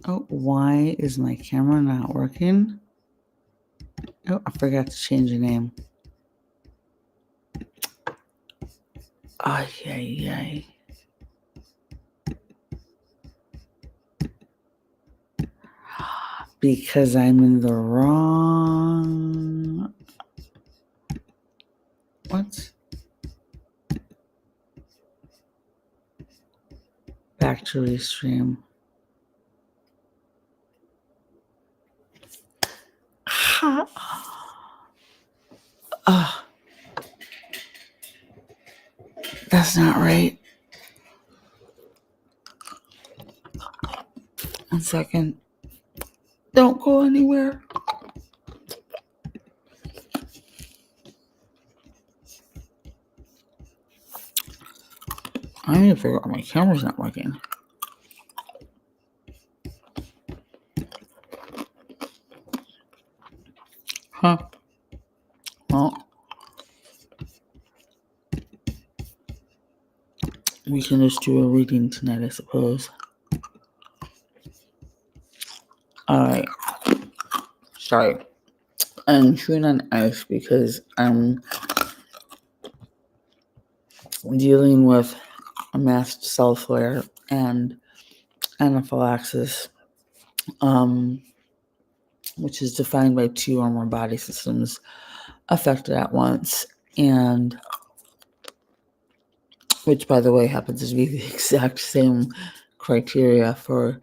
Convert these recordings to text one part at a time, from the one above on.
Oh, why is my camera not working? Oh, I forgot to change the name. Ay, ay, ay. Because I'm in the wrong... What? Back to restream. That's not right. 1 second. Don't go anywhere. I need to figure out why my camera's not working. Huh. Well, we can just do a reading tonight, I suppose. Alright. Sorry. I'm chewing on ice because I'm dealing with a mast cell flare and anaphylaxis, which is defined by 2 or more body systems affected at once, and which, by the way, happens to be the exact same criteria for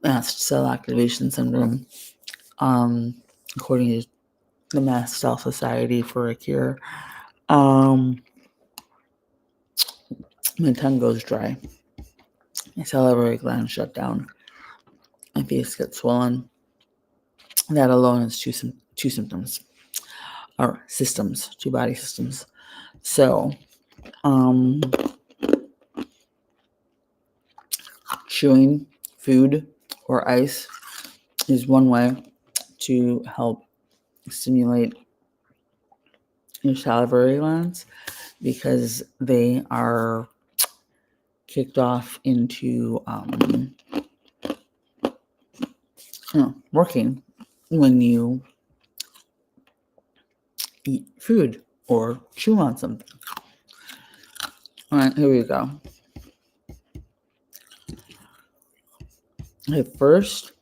mast cell activation syndrome, according to the Mast Cell Society for a Cure. My tongue goes dry. My salivary glands shut down. My face gets swollen. That alone is two symptoms, or systems, 2 body systems. So, chewing food or ice is one way to help stimulate your salivary glands because they are kicked off into working when you eat food or chew on something. All right, here we go. Okay, first,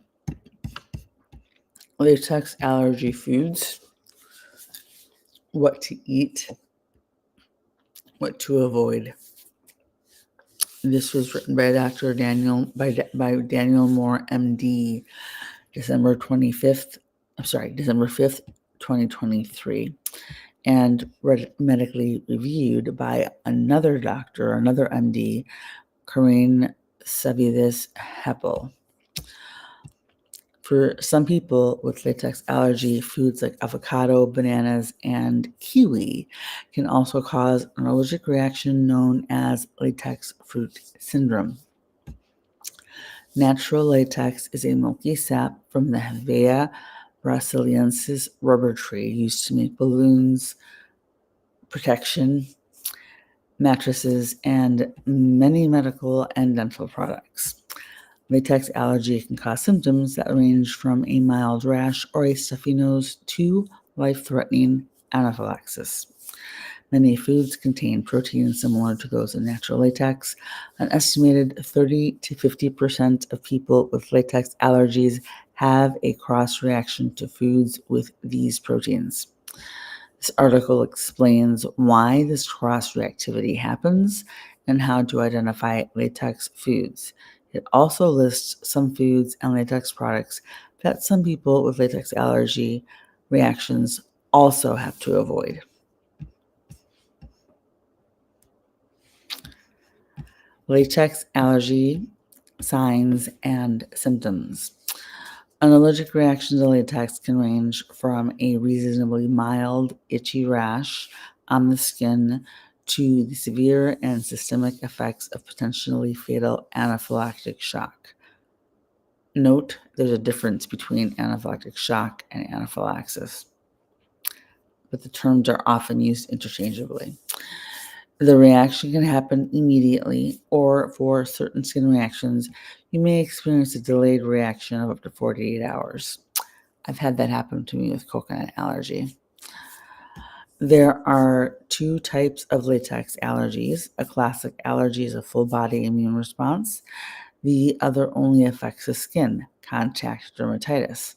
latex allergy foods, what to eat, what to avoid. This was written by Daniel Moore, MD, December 5th, 2023, and medically reviewed by another doctor, another MD, Corinne Savides-Heppel. For some people with latex allergy, foods like avocado, bananas, and kiwi can also cause an allergic reaction known as latex fruit syndrome. Natural latex is a milky sap from the Hevea brasiliensis rubber tree used to make balloons, protection, mattresses, and many medical and dental products. Latex allergy can cause symptoms that range from a mild rash or a stuffy nose to life-threatening anaphylaxis. Many foods contain proteins similar to those in natural latex. An estimated 30 to 50% of people with latex allergies have a cross-reaction to foods with these proteins. This article explains why this cross-reactivity happens and how to identify latex foods. It also lists some foods and latex products that some people with latex allergy reactions also have to avoid. Latex allergy signs and symptoms. An allergic reaction to latex can range from a reasonably mild, itchy rash on the skin to the severe and systemic effects of potentially fatal anaphylactic shock. Note, there's a difference between anaphylactic shock and anaphylaxis, but the terms are often used interchangeably. The reaction can happen immediately, or for certain skin reactions, you may experience a delayed reaction of up to 48 hours. I've had that happen to me with coconut allergy. There are two types of latex allergies. A classic allergy is a full body immune response. The other only affects the skin, contact dermatitis.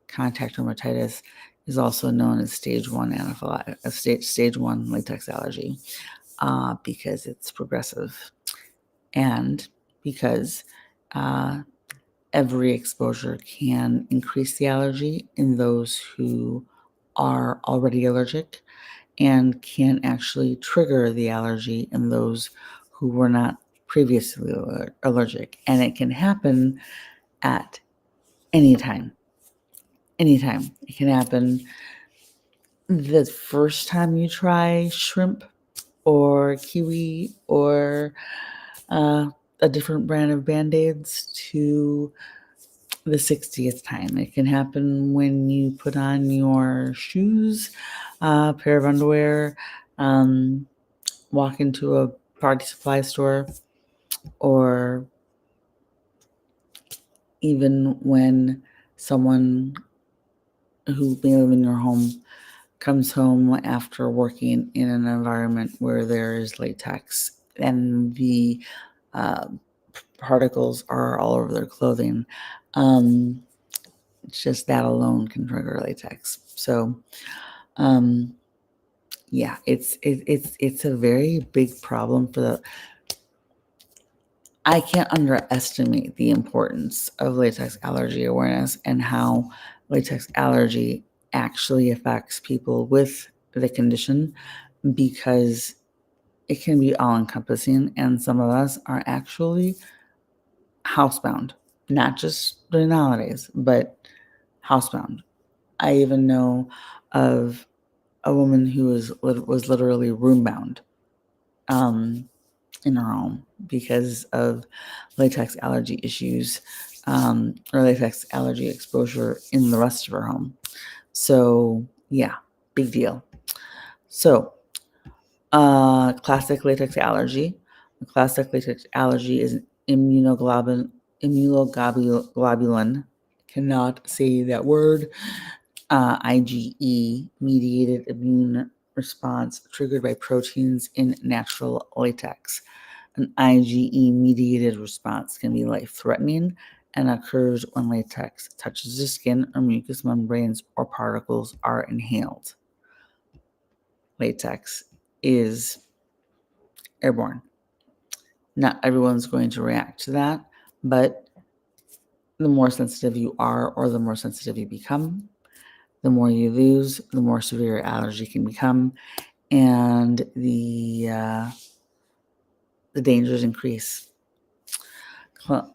Contact dermatitis is also known as stage 1 stage 1 latex allergy because it's progressive and because uh, every exposure can increase the allergy in those who are already allergic and can actually trigger the allergy in those who were not previously allergic. And it can happen at any time. Anytime. It can happen the first time you try shrimp or kiwi or a different brand of Band-Aids to the 60th time. It can happen when you put on your shoes, a pair of underwear, walk into a party supply store, or even when someone who may live in your home comes home after working in an environment where there is latex and the uh, particles are all over their clothing. It's just that alone can trigger latex. So, yeah, it's a very big problem for the. I can't underestimate the importance of latex allergy awareness and how latex allergy actually affects people with the condition because it can be all encompassing, and some of us are actually housebound, not just during the holidays, but housebound. I even know of a woman who was literally roombound in her home because of latex allergy issues or latex allergy exposure in the rest of her home. So, yeah, big deal. So, classic latex allergy. A classic latex allergy is an immunoglobulin. Cannot say that word. IgE mediated immune response triggered by proteins in natural latex. An IgE mediated response can be life threatening and occurs when latex touches the skin or mucous membranes or particles are inhaled. Latex is airborne. Not everyone's going to react to that, but the more sensitive you are or the more sensitive you become, the more you lose, the more severe allergy can become, and the dangers increase.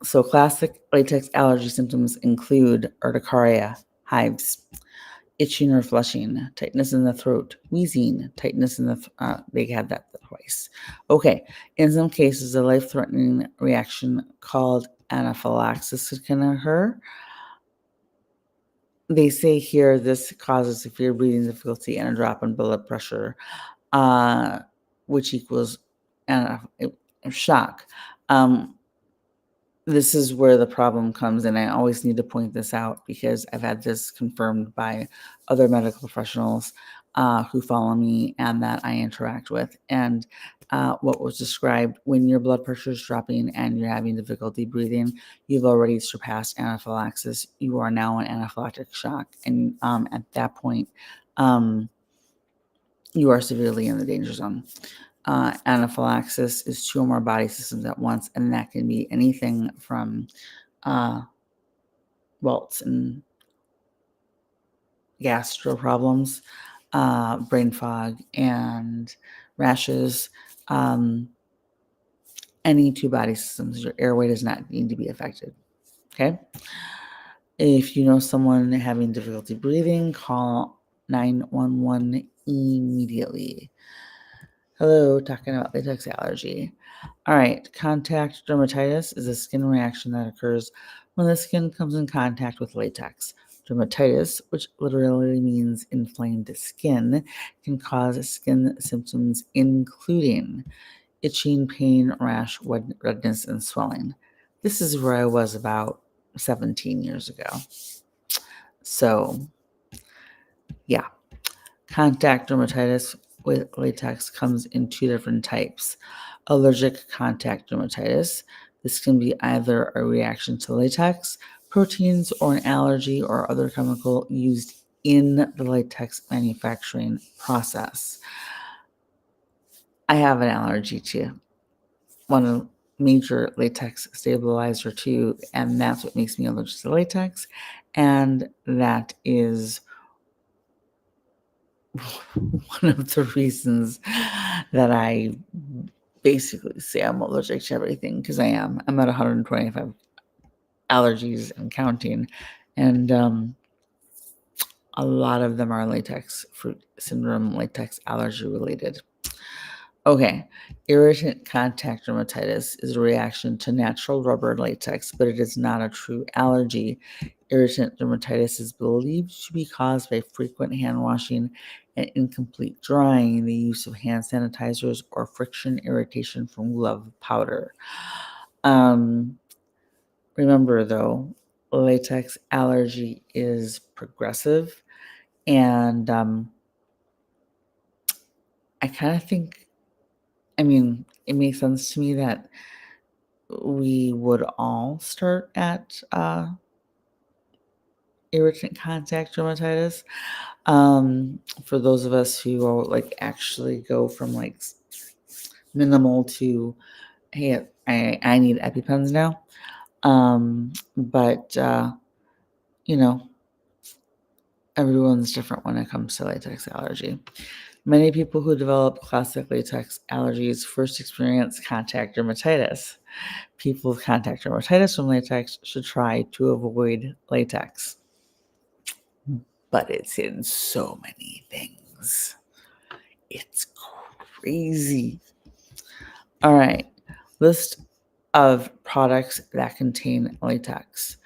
So classic latex allergy symptoms include urticaria, hives, itching or flushing, tightness in the throat, wheezing, tightness in the they had that twice. Okay, in some cases, a life-threatening reaction called anaphylaxis can occur. They say here this causes severe breathing difficulty and a drop in blood pressure, which equals shock. This is where the problem comes, and I always need to point this out because I've had this confirmed by other medical professionals who follow me and that I interact with. And what was described when your blood pressure is dropping and you're having difficulty breathing, you've already surpassed anaphylaxis. You are now in anaphylactic shock. And at that point, you are severely in the danger zone. Anaphylaxis is 2 or more body systems at once, and that can be anything from welts and gastro problems, brain fog, and rashes. Any 2 body systems, your airway does not need to be affected. Okay. If you know someone having difficulty breathing, call 911 immediately. Hello, talking about latex allergy. All right, contact dermatitis is a skin reaction that occurs when the skin comes in contact with latex. dermatitis, which literally means inflamed skin, can cause skin symptoms including itching, pain, rash, redness, and swelling. This is where I was about 17 years ago. So, yeah. Contact dermatitis with latex comes in two different types. Allergic contact dermatitis. This can be either a reaction to latex, proteins, or an allergy or other chemical used in the latex manufacturing process. I have an allergy to one major latex stabilizer too, and that's what makes me allergic to latex. And that is one of the reasons that I basically say I'm allergic to everything, because I am. I'm at 125 allergies and counting. And a lot of them are latex fruit syndrome, latex allergy related. Okay, irritant contact dermatitis is a reaction to natural rubber latex, but it is not a true allergy. Irritant dermatitis is believed to be caused by frequent hand washing and incomplete drying, the use of hand sanitizers, or friction irritation from glove powder. Remember, though, latex allergy is progressive, and I kind of think, it makes sense to me that we would all start at irritant contact dermatitis. For those of us who are actually go from minimal to, hey, I need EpiPens now. But everyone's different when it comes to latex allergy. Many people who develop classic latex allergies first experience contact dermatitis. People with contact dermatitis from latex should try to avoid latex. But it's in so many things. It's crazy. All right. List of products that contain latex.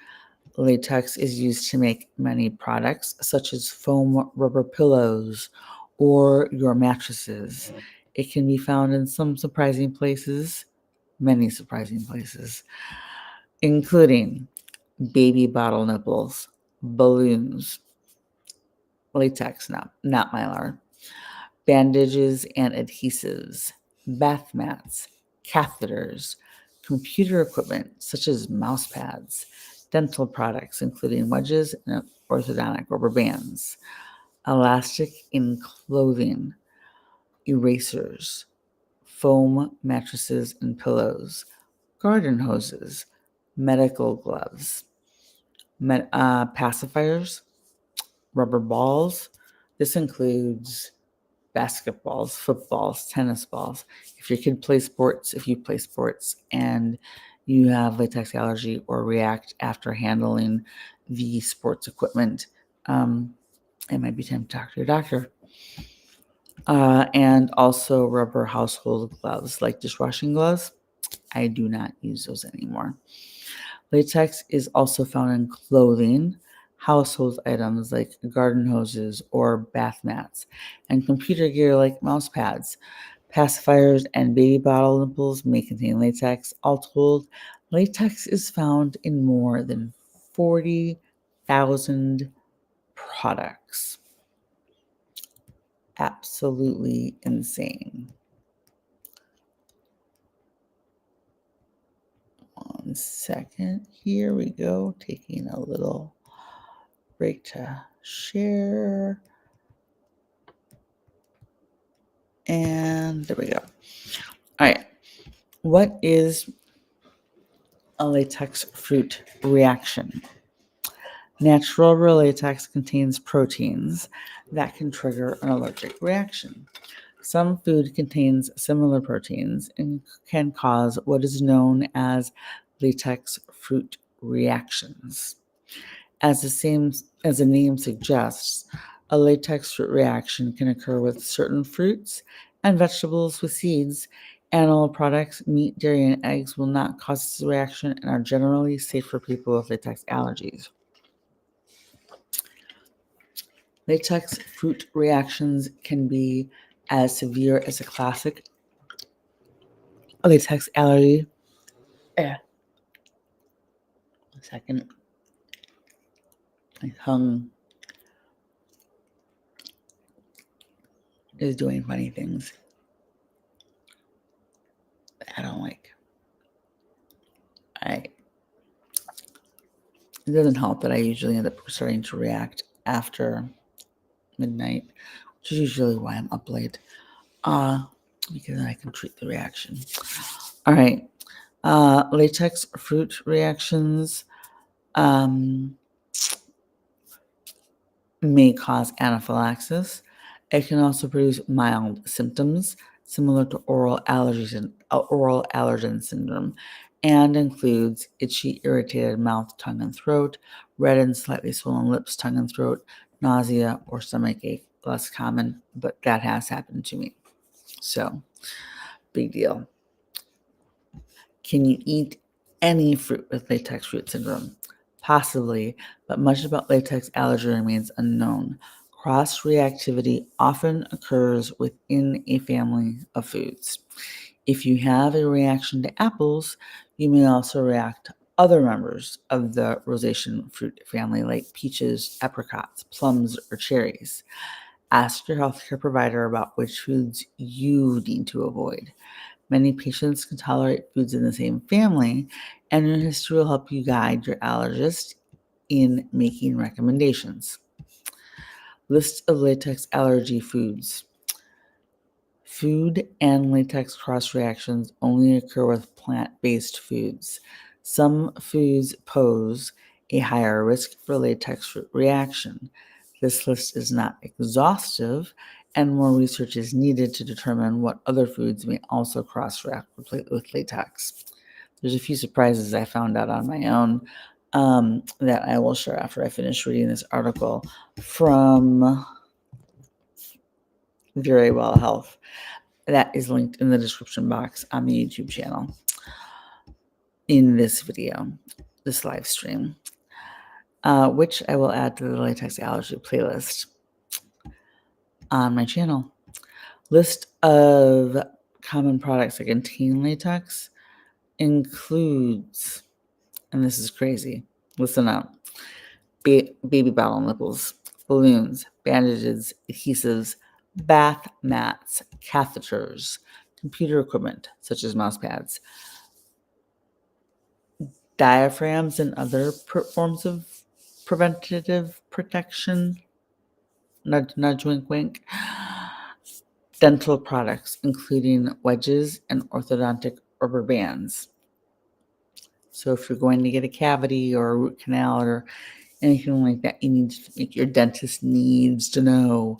Latex is used to make many products, such as foam rubber pillows or your mattresses. It can be found in some surprising places, many surprising places, including baby bottle nipples, balloons, latex, not mylar, bandages and adhesives, bath mats, catheters, computer equipment such as mouse pads, dental products including wedges and orthodontic rubber bands, elastic in clothing, erasers, foam mattresses and pillows, garden hoses, medical gloves, pacifiers, rubber balls. This includes basketballs, footballs, tennis balls. If your kid plays sports, if you play sports and you have latex allergy or react after handling the sports equipment, it might be time to talk to your doctor. And also rubber household gloves, like dishwashing gloves. I do not use those anymore. Latex is also found in clothing, household items like garden hoses or bath mats, and computer gear like mouse pads. Pacifiers and baby bottle nipples may contain latex. All told, latex is found in more than 40,000 products. Absolutely insane. 1 second. Here we go. Taking a little break to share. And there we go. All right. What is a latex fruit reaction? Natural rubber latex contains proteins that can trigger an allergic reaction. Some food contains similar proteins and can cause what is known as latex fruit reactions. As the name suggests, a latex fruit reaction can occur with certain fruits and vegetables with seeds. Animal products, meat, dairy, and eggs will not cause this reaction and are generally safe for people with latex allergies. Latex fruit reactions can be as severe as a classic latex allergy. Yeah. A second. My tongue is doing funny things that I don't like. It doesn't help that I usually end up starting to react after midnight, which is usually why I'm up late. Because I can treat the reaction. All right. Latex fruit reactions may cause anaphylaxis. It can also produce mild symptoms similar to oral allergen syndrome, and includes itchy, irritated mouth, tongue, and throat, red and slightly swollen lips, tongue, and throat, nausea, or stomach ache. Less common, but that has happened to me. So, big deal. Can you eat any fruit with latex fruit syndrome? Possibly, but much about latex allergy remains unknown. Cross-reactivity often occurs within a family of foods. If you have a reaction to apples, you may also react to other members of the rosacea fruit family like peaches, apricots, plums, or cherries. Ask your healthcare provider about which foods you need to avoid. Many patients can tolerate foods in the same family, and your history will help you guide your allergist in making recommendations. List of latex allergy foods. Food and latex cross reactions only occur with plant-based foods. Some foods pose a higher risk for latex reaction. This list is not exhaustive, and more research is needed to determine what other foods may also cross-react with latex. There's a few surprises I found out on my own that I will share after I finish reading this article from Very Well Health. That is linked in the description box on the YouTube channel in this video, this live stream, which I will add to the latex allergy playlist on my channel. List of common products that contain latex includes, and this is crazy, listen up, baby bottle nipples, balloons, bandages, adhesives, bath mats, catheters, computer equipment such as mouse pads, diaphragms, and other forms of preventative protection, nudge, nudge, wink, wink, dental products, including wedges and orthodontic rubber bands. So if you're going to get a cavity or a root canal or anything like that, you need to make your dentist needs to know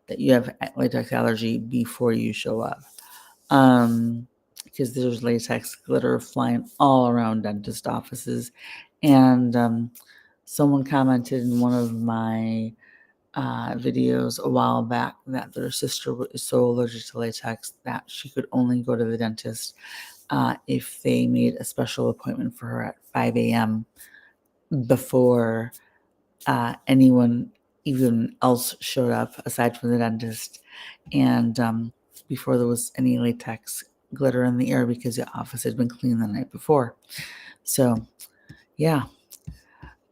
that you have latex allergy before you show up. Because there's latex glitter flying all around dentist offices. And someone commented in one of my videos a while back that their sister is so allergic to latex that she could only go to the dentist if they made a special appointment for her at 5 a.m. before anyone even else showed up aside from the dentist, and before there was any latex glitter in the air because the office had been cleaned the night before. So, yeah.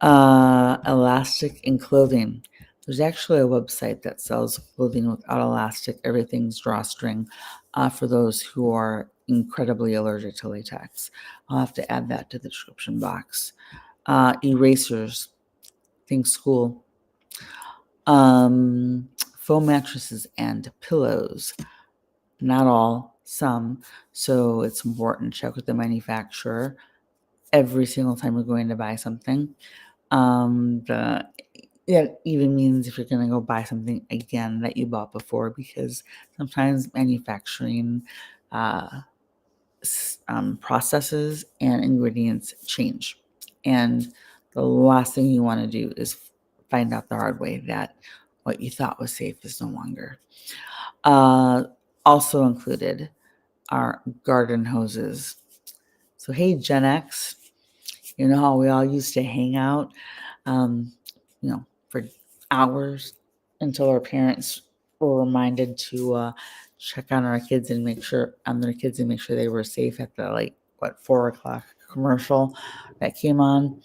Elastic in clothing. There's actually a website that sells clothing without elastic, everything's drawstring, for those who are incredibly allergic to latex. I'll have to add that to the description box. Erasers. Think school. Foam mattresses and pillows. Not all, some. So it's important to check with the manufacturer every single time you're going to buy something. That even means if you're going to go buy something again that you bought before, because sometimes manufacturing processes and ingredients change. And the last thing you want to do is find out the hard way that what you thought was safe is no longer. Also included are garden hoses. So, hey, Gen X, you know how we all used to hang out, for hours until our parents were reminded to check on our kids and make sure they were safe at the 4 o'clock commercial that came on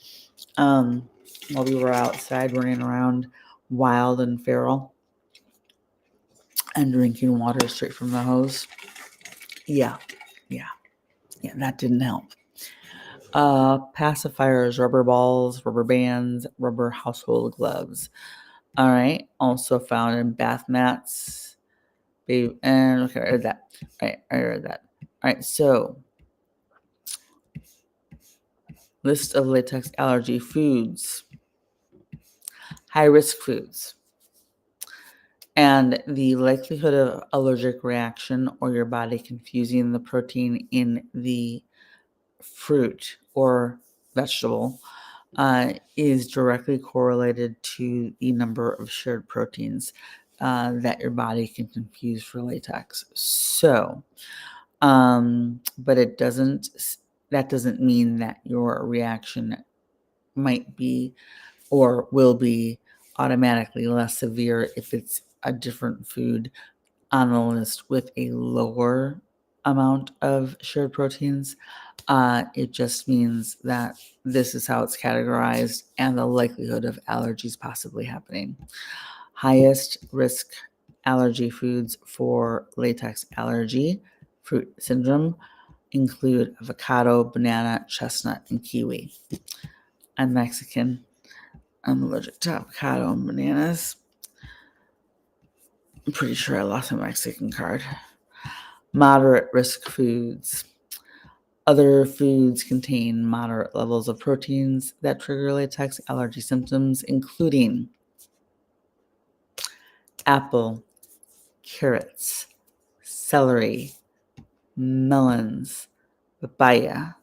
while we were outside running around wild and feral and drinking water straight from the hose. Yeah, that didn't help. Pacifiers, rubber balls, rubber bands, rubber household gloves. All right, also found in bath mats. And okay, I read that. All right, I read that. All right, so list of latex allergy foods, high risk foods, and the likelihood of allergic reaction or your body confusing the protein in the fruit or vegetable is directly correlated to the number of shared proteins that your body can confuse for latex. So, but that doesn't mean that your reaction might be or will be automatically less severe if it's a different food on the list with a lower amount of shared proteins. It just means that this is how it's categorized and the likelihood of allergies possibly happening. Highest risk allergy foods for latex allergy fruit syndrome include avocado, banana, chestnut, and kiwi. I'm Mexican. I'm allergic to avocado and bananas. I'm pretty sure I lost my Mexican card. Moderate risk foods. Other foods contain moderate levels of proteins that trigger latex allergy symptoms, including apple, carrots, celery, melons, papaya,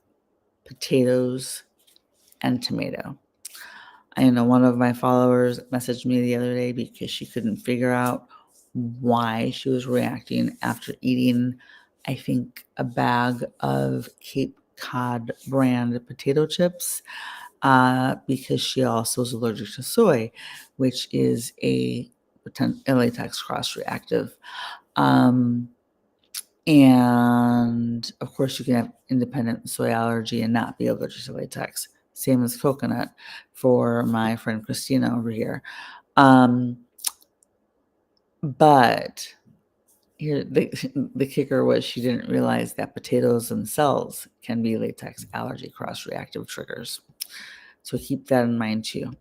potatoes, and tomato. I know one of my followers messaged me the other day because she couldn't figure out why she was reacting after eating, I think, a bag of Cape Cod brand potato chips because she also is allergic to soy, which is a latex cross-reactive. And of course, you can have independent soy allergy and not be allergic to latex. Same as coconut for my friend Christina over here. But here, the kicker was she didn't realize that potatoes themselves can be latex allergy cross-reactive triggers. So keep that in mind too.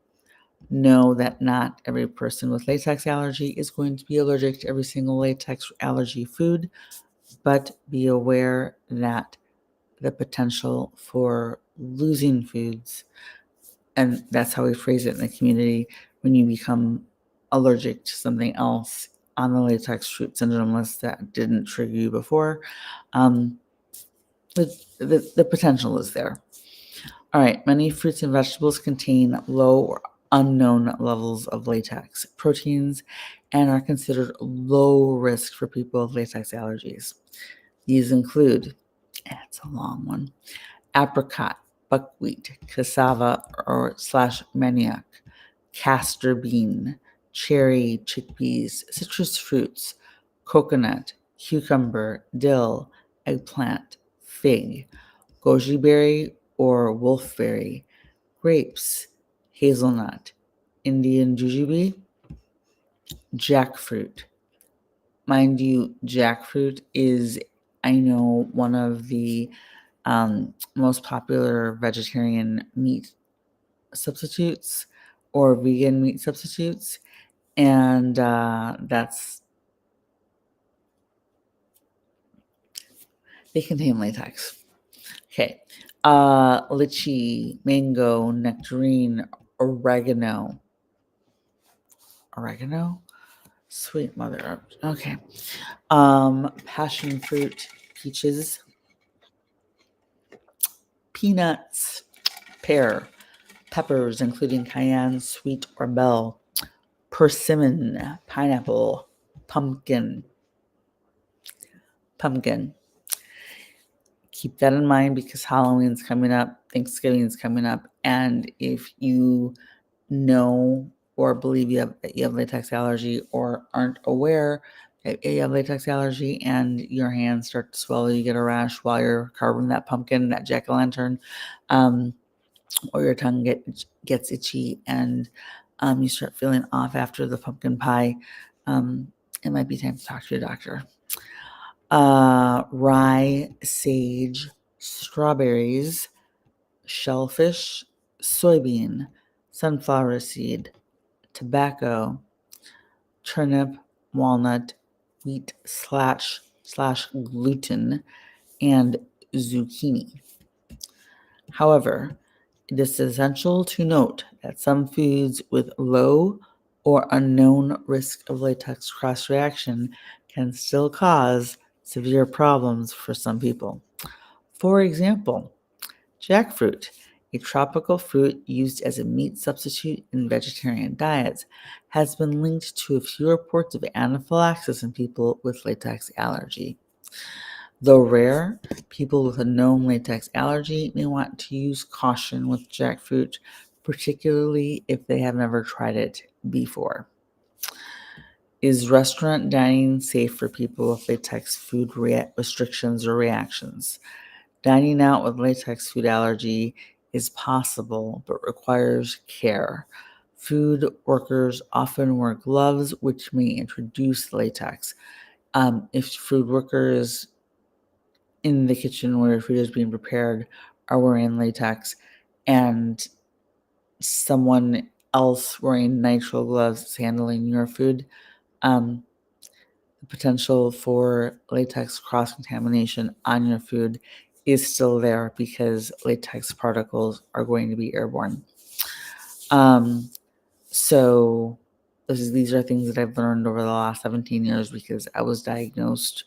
Know that not every person with latex allergy is going to be allergic to every single latex allergy food, but be aware that the potential for losing foods, and that's how we phrase it in the community, when you become allergic to something else on the latex fruit syndrome list that didn't trigger you before, the potential is there. All right, many fruits and vegetables contain low or unknown levels of latex proteins and are considered low risk for people with latex allergies. These include, and it's a long one, apricot, buckwheat, cassava or / manioc, castor bean, cherry, chickpeas, citrus fruits, coconut, cucumber, dill, eggplant, fig, goji berry or wolfberry, grapes, hazelnut, Indian jujube, jackfruit. Mind you, jackfruit is, I know, one of the most popular vegetarian meat substitutes or vegan meat substitutes. And they contain latex. Okay. Lychee, mango, nectarine, oregano. Sweet mother. Okay. Passion fruit, peaches, peanuts, pear, peppers, including cayenne, sweet or bell, persimmon, pineapple, pumpkin. Keep that in mind because Halloween's coming up, Thanksgiving's coming up, and if you know or believe you have latex allergy, or aren't aware that you have latex allergy and your hands start to swell, you get a rash while you're carving that pumpkin, that jack-o'-lantern, or your tongue gets itchy and you start feeling off after the pumpkin pie, it might be time to talk to your doctor. Rye, sage, strawberries, shellfish, soybean, sunflower seed, tobacco, turnip, walnut, wheat slash gluten, and zucchini. However, it is essential to note that some foods with low or unknown risk of latex cross-reaction can still cause severe problems for some people. For example, jackfruit, a tropical fruit used as a meat substitute in vegetarian diets, has been linked to a few reports of anaphylaxis in people with latex allergy. Though rare, people with a known latex allergy may want to use caution with jackfruit, particularly if they have never tried it before. Is restaurant dining safe for people with latex food restrictions or reactions? Dining out with latex food allergy is possible but requires care. Food workers often wear gloves, which may introduce latex. If food workers in the kitchen where food is being prepared are wearing latex and someone else wearing nitrile gloves is handling your food, the potential for latex cross-contamination on your food is still there because latex particles are going to be airborne. So these are things that I've learned over the last 17 years because I was diagnosed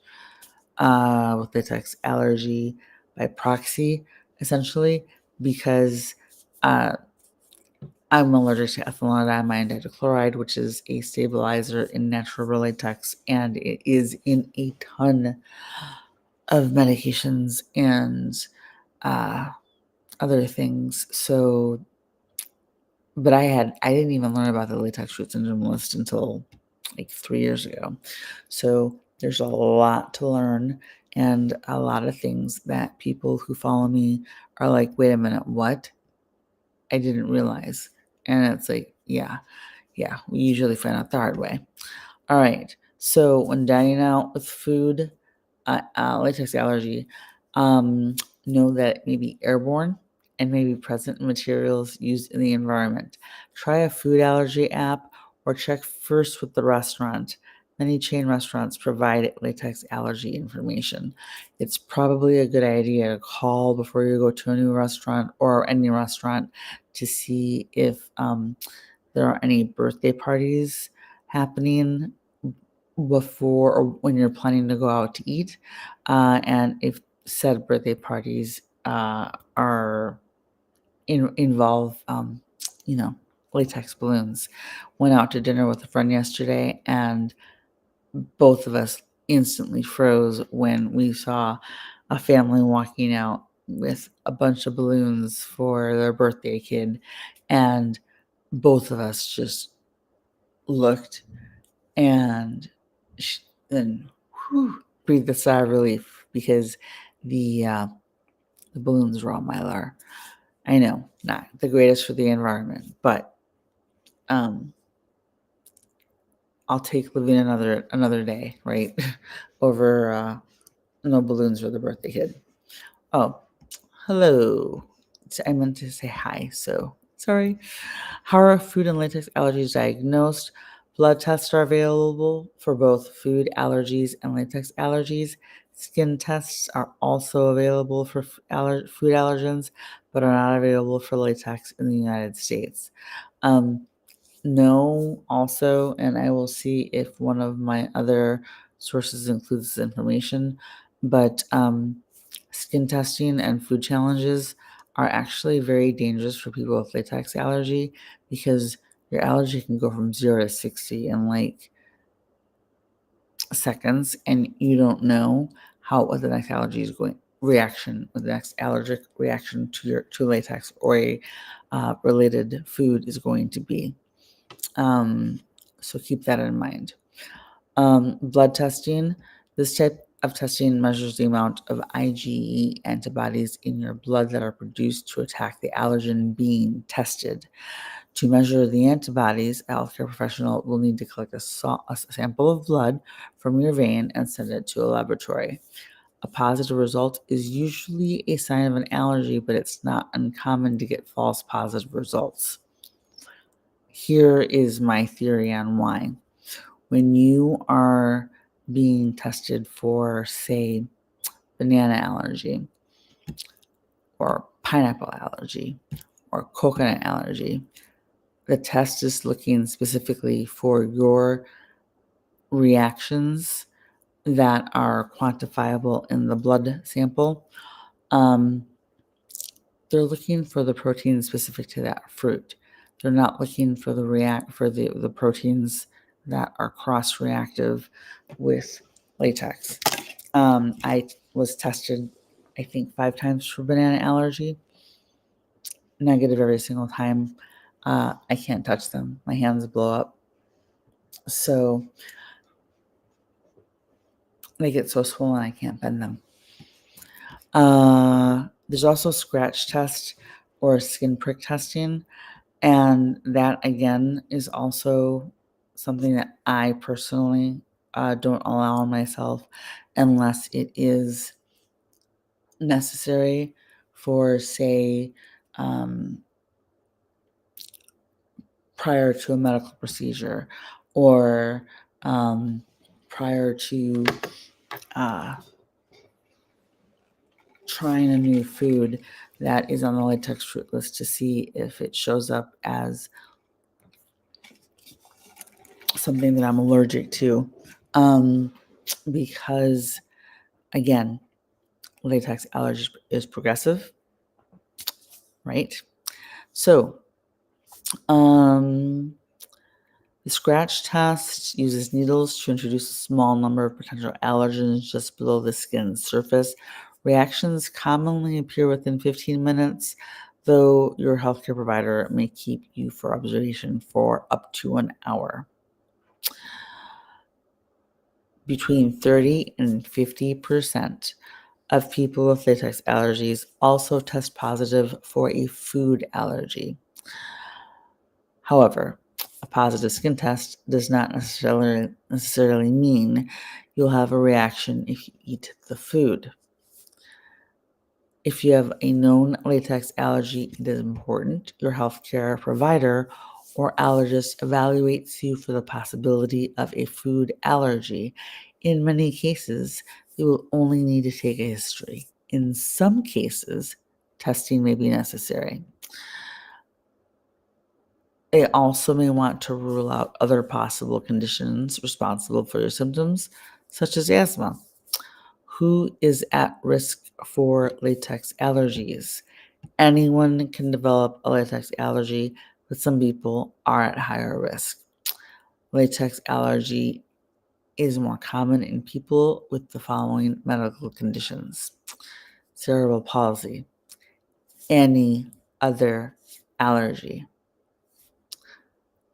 with latex allergy by proxy, essentially, because I'm allergic to ethylenediamine dichloride, which is a stabilizer in natural latex, and it is in a ton of medications and other things. So, but I didn't even learn about the latex root syndrome list until like 3 years ago. So there's a lot to learn and a lot of things that people who follow me are like, wait a minute, what? I didn't realize. And it's like, yeah, we usually find out the hard way. All right. So when dining out with food, latex allergy, know that it may be airborne and may be present in materials used in the environment. Try a food allergy app or check first with the restaurant. Many chain restaurants provide latex allergy information. It's probably a good idea to call before you go to a new restaurant or any restaurant to see if there are any birthday parties happening before or when you're planning to go out to eat, and if said birthday parties are involve latex balloons. Went out to dinner with a friend yesterday, and both of us instantly froze when we saw a family walking out with a bunch of balloons for their birthday kid, and both of us just looked and then breathed a sigh of relief because the balloons were on Mylar. I know, not the greatest for the environment, but I'll take living another day, right? Over no balloons for the birthday kid. Oh, hello. I meant to say hi, so sorry. How are food and latex allergies diagnosed? Blood tests are available for both food allergies and latex allergies. Skin tests are also available for food allergens, but are not available for latex in the United States. No, also, and I will see if one of my other sources includes this information, but skin testing and food challenges are actually very dangerous for people with latex allergy because your allergy can go from 0 to 60 in like seconds, and you don't know what the next allergy is going reaction, or the next allergic reaction to latex or a related food is going to be. So keep that in mind. Blood testing. This type of testing measures the amount of IgE antibodies in your blood that are produced to attack the allergen being tested. To measure the antibodies, a healthcare professional will need to collect a sample of blood from your vein and send it to a laboratory. A positive result is usually a sign of an allergy, but it's not uncommon to get false positive results. Here is my theory on why. When you are being tested for, say, banana allergy or pineapple allergy or coconut allergy, the test is looking specifically for your reactions that are quantifiable in the blood sample. They're looking for the protein specific to that fruit. They're not looking for the proteins that are cross-reactive with latex. I was tested, I think, 5 times for banana allergy. Negative every single time. I can't touch them. My hands blow up. So they get so swollen I can't bend them. There's also scratch test or skin prick testing. And that, again, is also something that I personally don't allow myself unless it is necessary for, say, prior to a medical procedure or prior to trying a new food that is on the latex fruit list to see if it shows up as something that I'm allergic to. Because, again, latex allergy is progressive, right? So, the scratch test uses needles to introduce a small number of potential allergens just below the skin surface. Reactions commonly appear within 15 minutes, though your healthcare provider may keep you for observation for up to an hour. Between 30 and 50% of people with latex allergies also test positive for a food allergy. However, a positive skin test does not necessarily mean you'll have a reaction if you eat the food. If you have a known latex allergy, it is important your healthcare provider or allergist evaluates you for the possibility of a food allergy. In many cases, they will only need to take a history. In some cases, testing may be necessary. They also may want to rule out other possible conditions responsible for your symptoms, such as asthma. Who is at risk for latex allergies? Anyone can develop a latex allergy, but some people are at higher risk. Latex allergy is more common in people with the following medical conditions: cerebral palsy, any other allergy,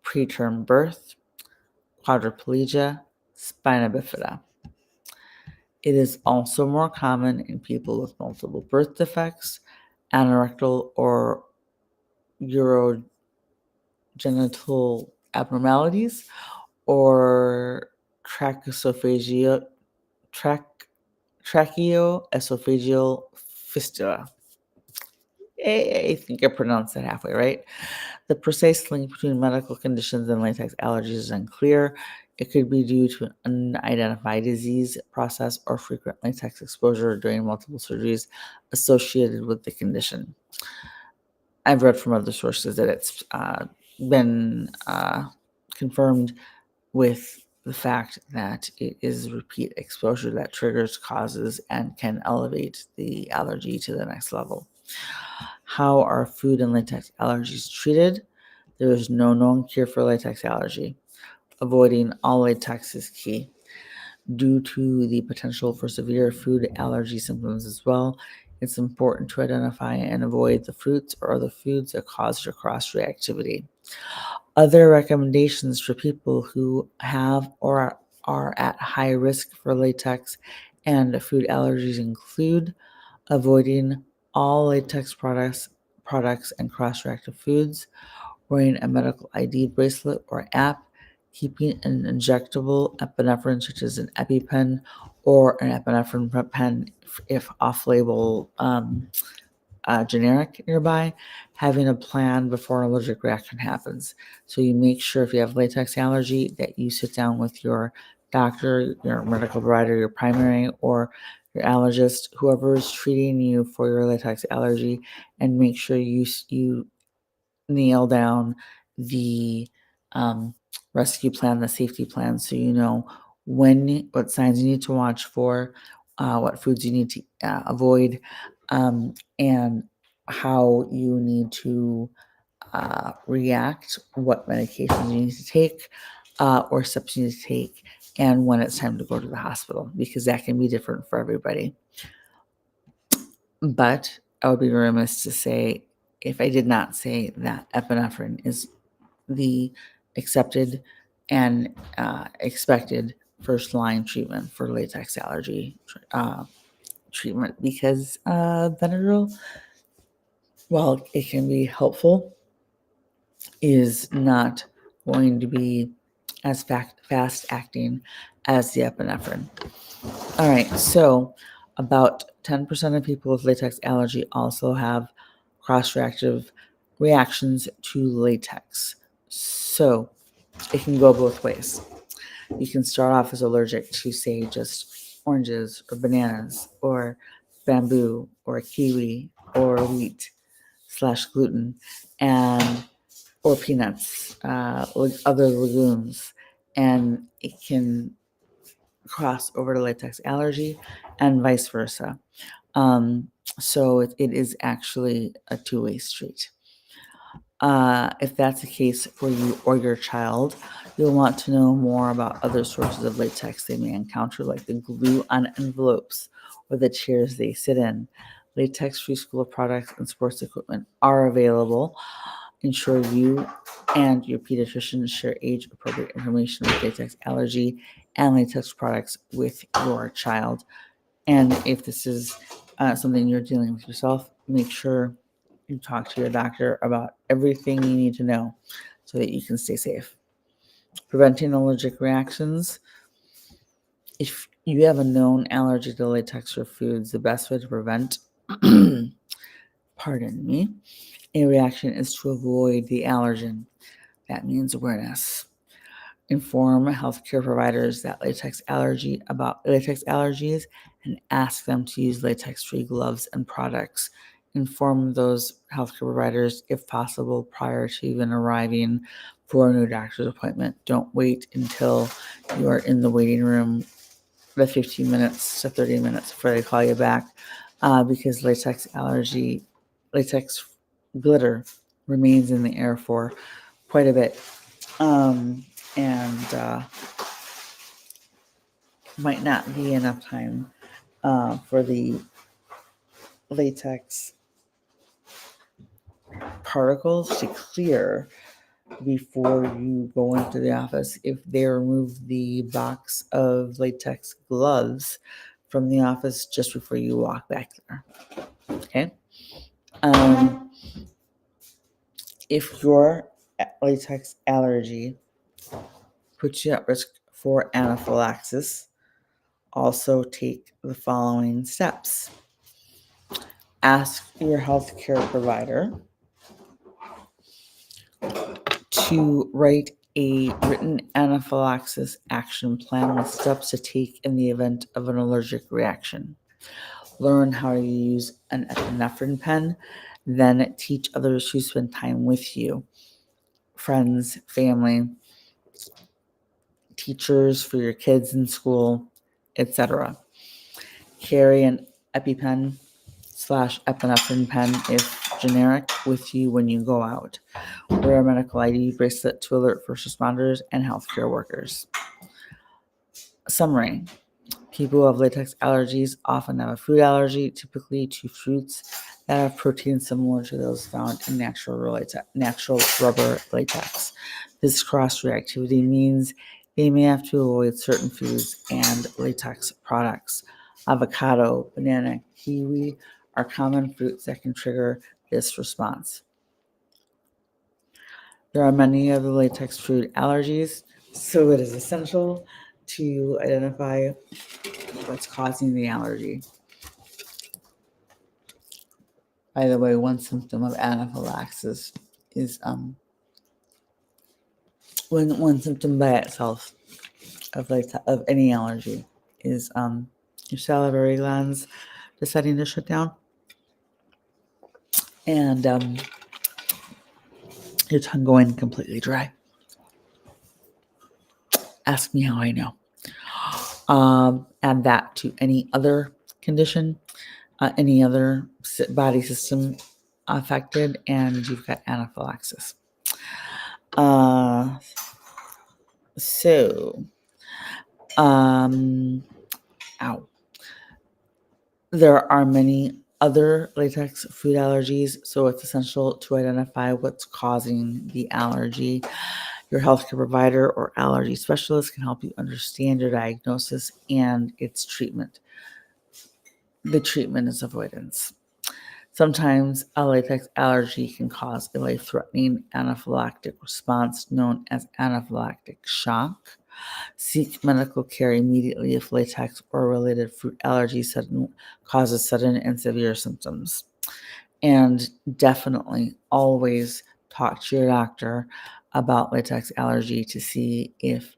preterm birth, quadriplegia, spina bifida. It is also more common in people with multiple birth defects, anorectal or urogenital abnormalities, or tracheoesophageal fistula. I think I pronounced that halfway right. The precise link between medical conditions and latex allergies is unclear. It could be due to an unidentified disease process or frequent latex exposure during multiple surgeries associated with the condition. I've read from other sources that it's been confirmed with the fact that it is repeat exposure that triggers, causes, and can elevate the allergy to the next level. How are food and latex allergies treated? There is no known cure for latex allergy. Avoiding all latex is key. Due to the potential for severe food allergy symptoms as well, it's important to identify and avoid the fruits or other foods that cause your cross reactivity. Other recommendations for people who have or are at high risk for latex and food allergies include avoiding all latex products and cross-reactive foods, wearing a medical ID bracelet or app, keeping an injectable epinephrine such as an EpiPen or an epinephrine pen if off-label generic nearby, having a plan before an allergic reaction happens. So you make sure if you have latex allergy that you sit down with your doctor, your medical provider, your primary, or your allergist, whoever is treating you for your latex allergy, and make sure you nail down the rescue plan, the safety plan, so you know what signs you need to watch for, what foods you need to avoid, and how you need to react, what medications you need to take, or steps you need to take, and when it's time to go to the hospital, because that can be different for everybody. But I would be remiss to say if I did not say that epinephrine is the accepted and expected first line treatment for latex allergy treatment, because Benadryl, while it can be helpful, is not going to be as fast acting as the epinephrine. All right, so about 10% of people with latex allergy also have cross-reactive reactions to latex. So it can go both ways. You can start off as allergic to, say, just oranges or bananas or bamboo or kiwi or wheat / gluten and or peanuts, other legumes, and it can cross over to latex allergy and vice versa. So it is actually a two-way street. If that's the case for you or your child, you'll want to know more about other sources of latex they may encounter, like the glue on envelopes or the chairs they sit in. Latex-free school products and sports equipment are available. Ensure you and your pediatrician share age-appropriate information with latex allergy and latex products with your child. And if this is something you're dealing with yourself, make sure you talk to your doctor about everything you need to know so that you can stay safe. Preventing allergic reactions. If you have a known allergy to latex or foods, the best way to prevent, pardon me, a reaction is to avoid the allergen. That means awareness. Inform healthcare providers that about latex allergies and ask them to use latex-free gloves and products. Inform those healthcare providers, if possible, prior to even arriving for a new doctor's appointment. Don't wait until you are in the waiting room, the 15 minutes to 30 minutes before they call you back, because latex glitter remains in the air for quite a bit. And might not be enough time for the latex particles to clear before you go into the office if they remove the box of latex gloves from the office just before you walk back there. Okay. If your latex allergy puts you at risk for anaphylaxis, also take the following steps. Ask your healthcare provider to write a written anaphylaxis action plan with steps to take in the event of an allergic reaction. Learn how to use an epinephrine pen, then teach others who spend time with you, friends, family, teachers for your kids in school, etc. Carry an EpiPen / epinephrine pen, if generic, with you when you go out. Wear a medical ID bracelet to alert first responders and healthcare workers. Summary. People who have latex allergies often have a food allergy, typically to fruits that have proteins similar to those found in natural rubber latex. This cross-reactivity means they may have to avoid certain foods and latex products. Avocado, banana, kiwi are common fruits that can trigger this response. There are many other latex food allergies, so it is essential to identify what's causing the allergy. By the way, one symptom of anaphylaxis is when one symptom by itself of any allergy is your salivary glands deciding to shut down and your tongue going completely dry. Ask me how I know. Add that to any other condition, any other body system affected, and you've got anaphylaxis. Ow. There are many other latex food allergies, so it's essential to identify what's causing the allergy. Your healthcare provider or allergy specialist can help you understand your diagnosis and its treatment. The treatment is avoidance. Sometimes a latex allergy can cause a life-threatening anaphylactic response known as anaphylactic shock. Seek medical care immediately if latex or related fruit allergy causes sudden and severe symptoms. And definitely always talk to your doctor about latex allergy to see if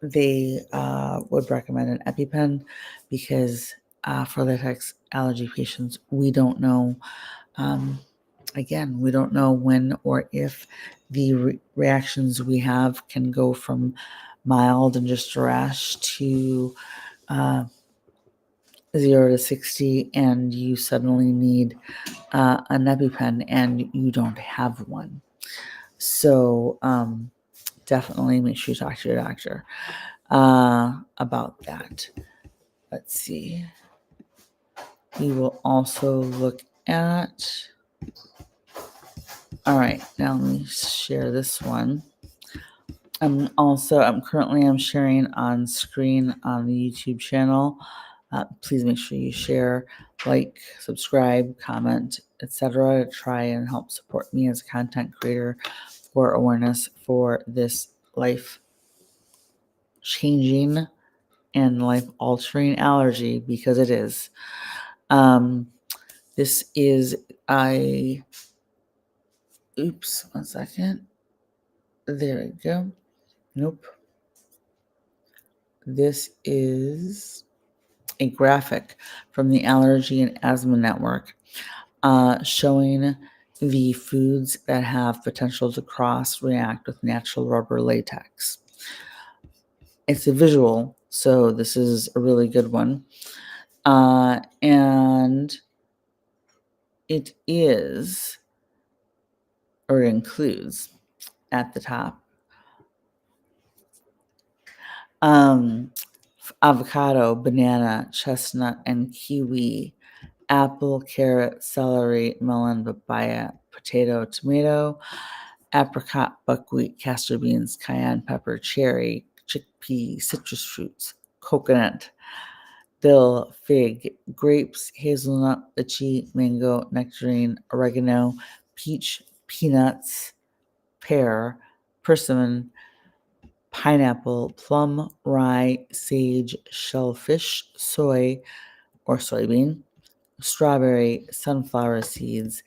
they would recommend an EpiPen, because for latex allergy patients, we don't know. Again, we don't know when or if the reactions we have can go from mild and just a rash to 0 to 60, and you suddenly need an EpiPen and you don't have one. So definitely make sure you talk to your doctor about that. Let's see. We will also look at. All right, now let me share this one. I'm currently sharing on screen on the YouTube channel. Please make sure you share, like, subscribe, comment, etc. to try and help support me as a content creator for awareness for this life-changing and life-altering allergy, because it is. This is oops, 1 second. There we go. Nope. This is a graphic from the Allergy and Asthma Network showing the foods that have potential to cross-react with natural rubber latex. It's a visual, so this is a really good one. And it includes at the top avocado, banana, chestnut, and kiwi, apple, carrot, celery, melon, papaya, potato, tomato, apricot, buckwheat, castor beans, cayenne pepper, cherry, chickpea, citrus fruits, coconut, dill, fig, grapes, hazelnut, lychee, mango, nectarine, oregano, peach, peanuts, pear, persimmon, pineapple, plum, rye, sage, shellfish, soy or soybean, strawberry, sunflower seeds,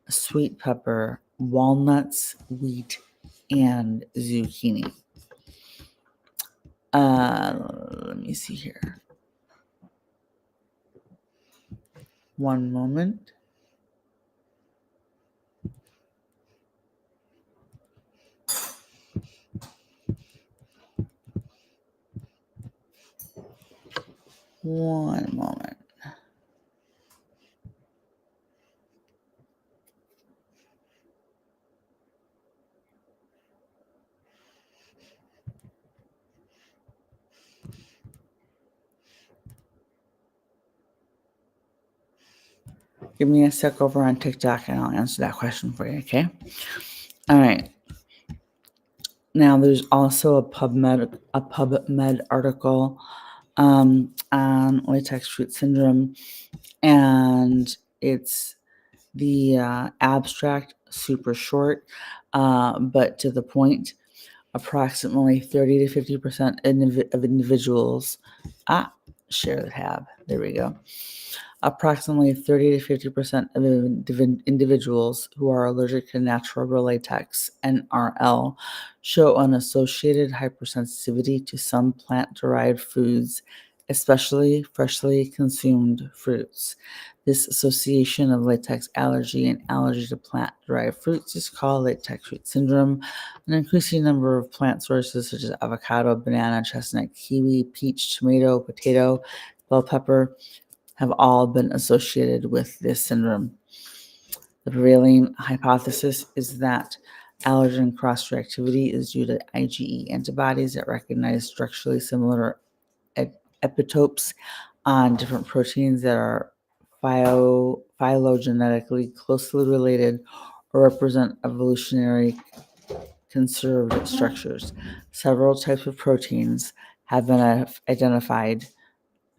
sweet pepper, walnuts, wheat, and zucchini. Let me see here. One moment. One moment. give me a sec over on TikTok and I'll answer that question for you, okay? All right. Now, there's also a PubMed article on latex fruit syndrome, and it's the abstract, super short, but to the point. Approximately 30 to 50% of individuals, share the tab. There we go. Approximately 30 to 50% of individuals who are allergic to natural rubber latex, NRL, show an associated hypersensitivity to some plant-derived foods, especially freshly consumed fruits. This association of latex allergy and allergy to plant-derived fruits is called latex fruit syndrome. An increasing number of plant sources such as avocado, banana, chestnut, kiwi, peach, tomato, potato, bell pepper have all been associated with this syndrome. The prevailing hypothesis is that allergen cross-reactivity is due to IgE antibodies that recognize structurally similar epitopes on different proteins that are phylogenetically closely related or represent evolutionary conserved structures. Several types of proteins have been identified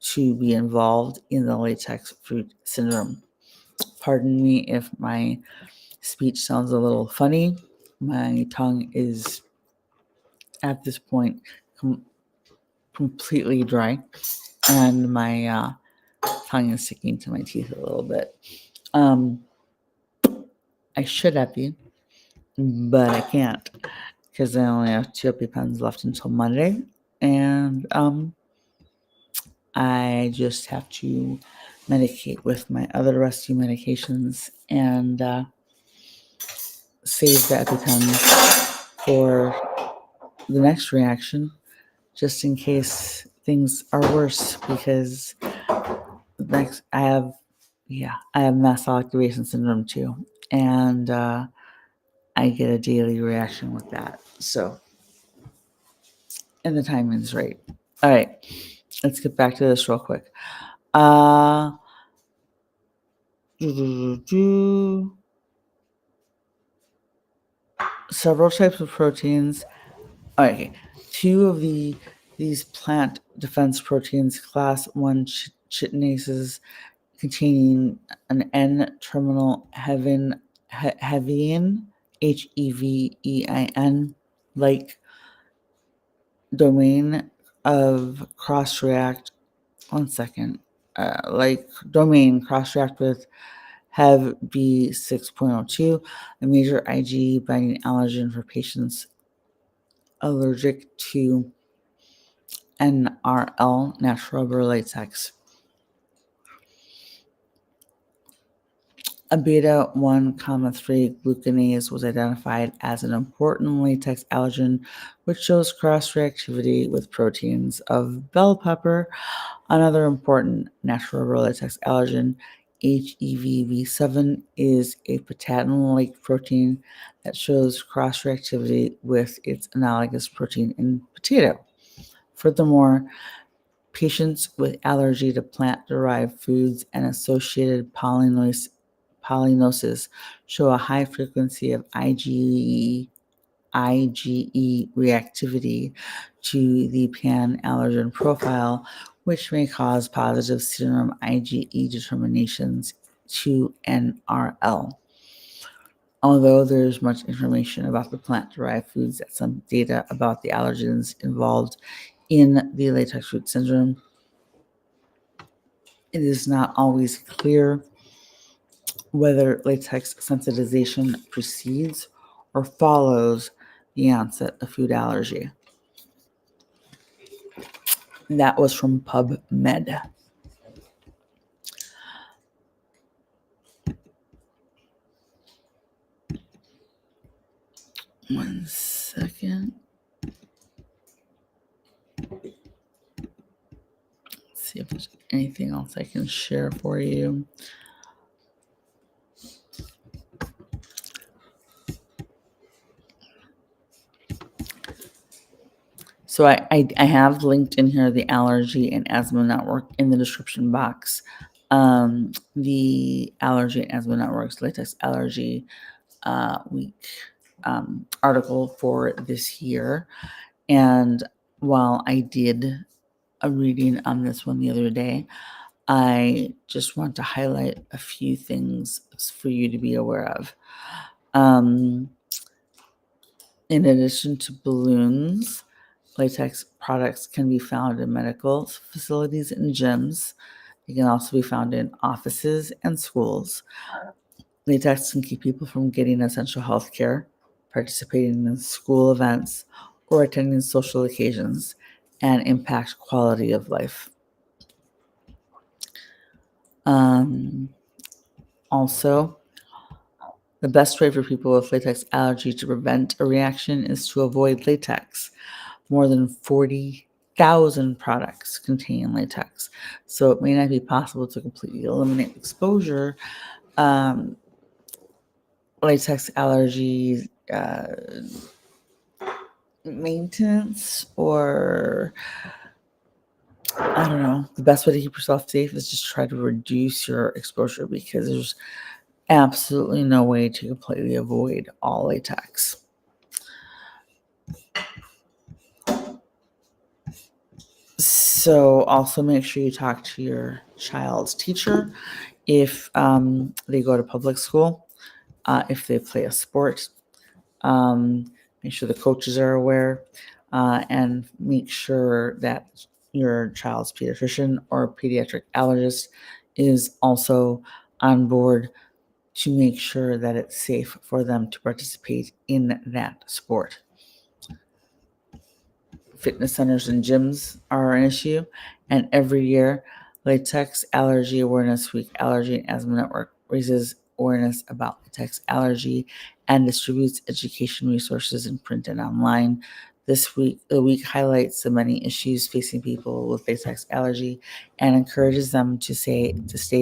to be involved in the latex fruit syndrome. Pardon me if my speech sounds a little funny. My tongue is at this point completely dry, and my tongue is sticking to my teeth a little bit. I should epi, but I can't because I only have 2 EpiPens left until Monday, and I just have to medicate with my other rescue medications and save the EpiPens for the next reaction, just in case things are worse, because next I have mast cell activation syndrome too, and I get a daily reaction with that. So, and the timing's right. All right, let's get back to this real quick. Several types of proteins. Okay, 2 of these plant defense proteins, class 1 chitinases, containing an N-terminal hevein, Hevein, like domain of cross-react. One second. Like domain cross-react with Hev B6.02, a major IgE binding allergen for patients allergic to NRL, natural rubber latex. A beta 1,3 glucanase was identified as an important latex allergen, which shows cross-reactivity with proteins of bell pepper. Another important natural rubber latex allergen, HEVV7, is a patatin-like protein that shows cross-reactivity with its analogous protein in potato. Furthermore, patients with allergy to plant-derived foods and associated pollinosis show a high frequency of IgE reactivity to the pan-allergen profile, which may cause positive serum IgE determinations to NRL. Although there is much information about the plant-derived foods and some data about the allergens involved in the latex fruit syndrome, it is not always clear whether latex sensitization precedes or follows the onset of food allergy. That was from PubMed. One second. Let's see if there's anything else I can share for you. So I have linked in here the Allergy and Asthma Network in the description box The Allergy and Asthma Network's Latex Allergy Week article for this year. And while I did a reading on this one the other day, I just want to highlight a few things for you to be aware of. In addition to balloons, latex products can be found in medical facilities and gyms. They can also be found in offices and schools. Latex can keep people from getting essential health care, participating in school events, or attending social occasions, and impact quality of life. Also, the best way for people with latex allergy to prevent a reaction is to avoid latex. More than 40,000 products contain latex, so it may not be possible to completely eliminate exposure. Latex allergy maintenance, or I don't know, the best way to keep yourself safe is just try to reduce your exposure, because there's absolutely no way to completely avoid all latex. So also make sure you talk to your child's teacher if they go to public school, if they play a sport. Make sure the coaches are aware, and make sure that your child's pediatrician or pediatric allergist is also on board to make sure that it's safe for them to participate in that sport. Fitness centers and gyms are an issue, and every year, Latex Allergy Awarenedss Week Allergy and Asthma Network raises awareness about latex allergy and distributes education resources in print and online. This week, the week highlights the many issues facing people with latex allergy and encourages them to stay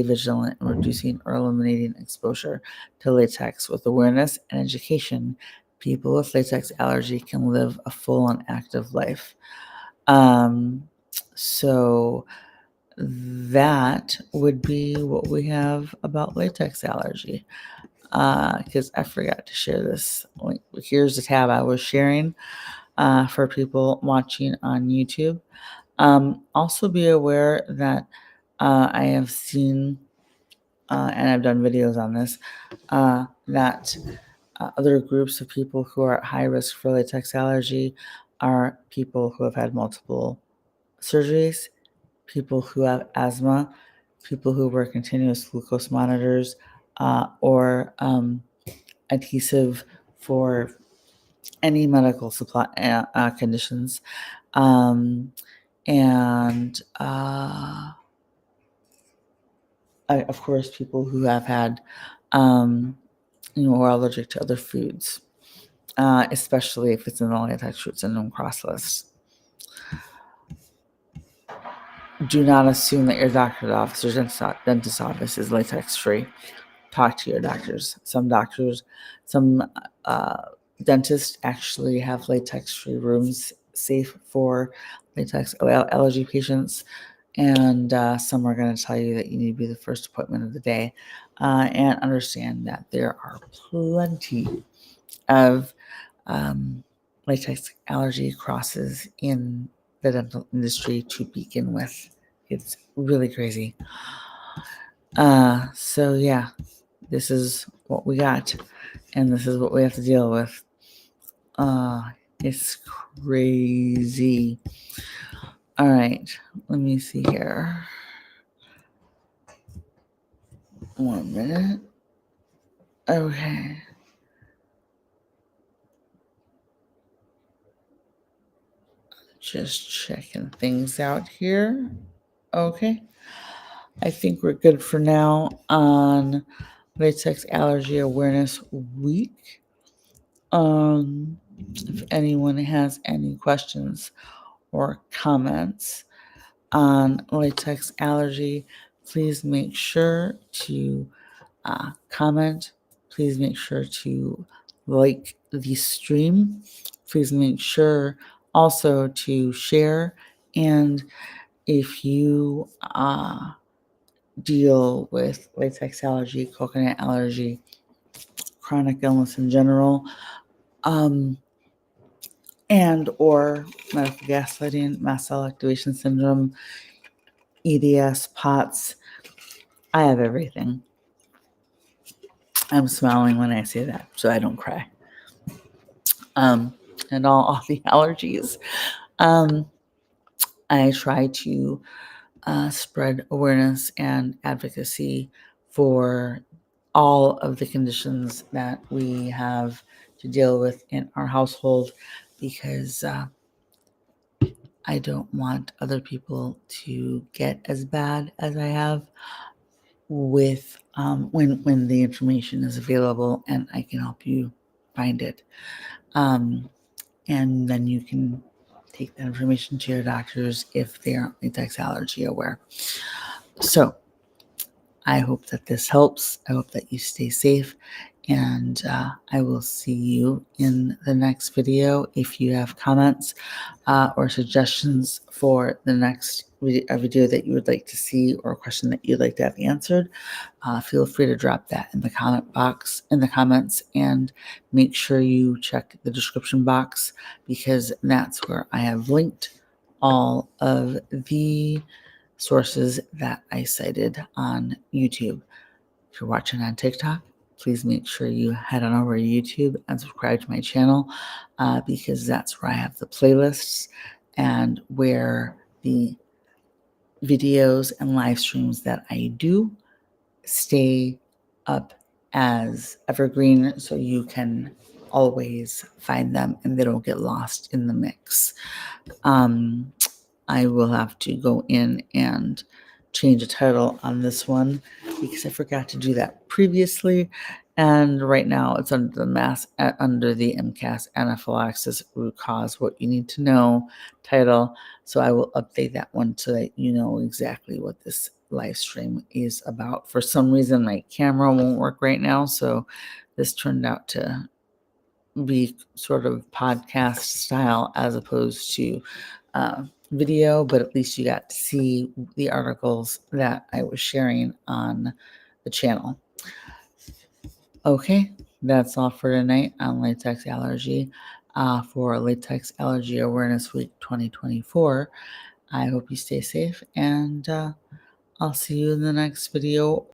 vigilant in reducing or eliminating exposure to latex. With awareness and education, people with latex allergy can live a full and active life. So that would be what we have about latex allergy. Because I forgot to share this link. Here's the tab I was sharing for people watching on YouTube. Also be aware that I have seen, and I've done videos on this, that other groups of people who are at high risk for latex allergy are people who have had multiple surgeries, people who have asthma, people who wear continuous glucose monitors, or adhesive for any medical supply conditions, and of course, people who have had, are allergic to other foods, especially if it's in the latex root syndrome cross list. Do not assume that your doctor's office or dentist's office is latex free. Talk to your doctors. Some dentists actually have latex free rooms safe for latex allergy patients. And some are going to tell you that you need to be the first appointment of the day, and understand that there are plenty of latex allergy crosses in the dental industry to begin with. It's really crazy. So yeah, this is what we got, and this is what we have to deal with. It's crazy. All right, let me see here. 1 minute. Okay. Just checking things out here. Okay. I think we're good for now on Latex Allergy Awareness Week. If anyone has any questions or comments on latex allergy, please make sure to comment. Please make sure to like the stream. Please make sure also to share. And if you deal with latex allergy, coconut allergy, chronic illness in general, and or medical gaslighting, mast cell activation syndrome, EDS, POTS. I have everything. I'm smiling when I say that, so I don't cry. And all the allergies. I try to spread awareness and advocacy for all of the conditions that we have to deal with in our household, because I don't want other people to get as bad as I have with when the information is available and I can help you find it. And then you can take that information to your doctors if they aren't latex allergy aware. So I hope that this helps. I hope that you stay safe, and I will see you in the next video. If you have comments or suggestions for the next video that you would like to see, or a question that you'd like to have answered, feel free to drop that in the comment box in the comments, and make sure you check the description box, because that's where I have linked all of the sources that I cited on YouTube. If you're watching on TikTok, please make sure you head on over to YouTube and subscribe to my channel, because that's where I have the playlists and where the videos and live streams that I do stay up as evergreen, so you can always find them and they don't get lost in the mix. I will have to go in and change the title on this one, because I forgot to do that previously. And right now it's under the MCAS anaphylaxis root cause, what you need to know title. So I will update that one so that you know exactly what this live stream is about. For some reason, my camera won't work right now, so this turned out to be sort of podcast style as opposed to video, but at least you got to see the articles that I was sharing on the channel. Okay, that's all for tonight on latex allergy for Latex Allergy Awareness Week 2024. I hope you stay safe, and I'll see you in the next video.